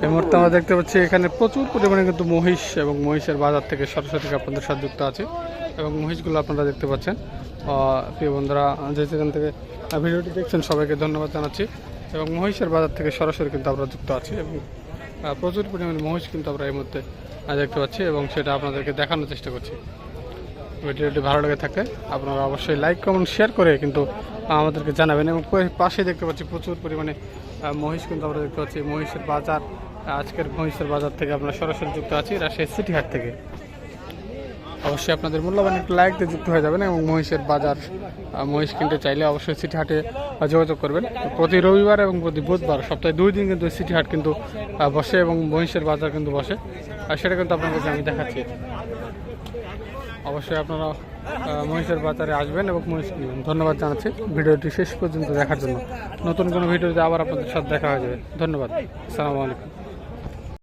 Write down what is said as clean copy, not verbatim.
এই মুহূর্তে আমরা দেখতে পাচ্ছি এখানে প্রচুর পরিমাণে কিন্তু মহিষ এবং মহিষের বাজার থেকে সরাসরি আপনাদের সাথে যুক্ত আছে এবং মহিষগুলো আপনারা দেখতে পাচ্ছেন। প্রিয় বন্ধুরা, যেখান থেকে ভিডিওটি দেখছেন সবাইকে ধন্যবাদ জানাচ্ছি এবং মহিষের বাজার থেকে সরাসরি কিন্তু আমরা যুক্ত আছি এবং প্রচুর পরিমাণে মহিষ কিন্তু আমরা এই মুহূর্তে দেখতে পাচ্ছি এবং সেটা আপনাদেরকে দেখানোর চেষ্টা করছি। ভিডিওটি ভালো লেগে থাকে আপনারা অবশ্যই লাইক কমেন্ট শেয়ার করে কিন্তু আমাদেরকে জানাবেন এবং পাশে দেখতে পাচ্ছি প্রচুর পরিমাণে মহিষ কিন্তু আমরা দেখতে পাচ্ছি। মহিষের বাজার, আজকের মহিষের বাজার থেকে আমরা সরাসরি যুক্ত আছি রাজশাহী সিটি হাট থেকে। অবশ্যই আপনাদের মূল্যবান একটু লাইক দিয়ে যুক্ত হয়ে যাবেন এবং মহিষের বাজার, মহিষ কিনতে চাইলে অবশ্যই সিটি হাটে যোগাযোগ করবেন। প্রতি রবিবার এবং প্রতি বুধবার সপ্তাহে 2 দিন কিন্তু সিটি হাট কিন্তু বসে এবং মহিষের বাজার কিন্তু বসে, আর সেটা কিন্তু আপনাদেরকে আমি দেখাচ্ছি। অবশ্যই আপনারা মহিষের বাজারে আসবেন এবং মহিষ কিনবেন। ধন্যবাদ জানাচ্ছি ভিডিওটি শেষ পর্যন্ত দেখার জন্য। নতুন কোনো ভিডিওতে আবার আপনাদের সাথে দেখা হয়ে যাবে। ধন্যবাদ। আসসালামু আলাইকুম।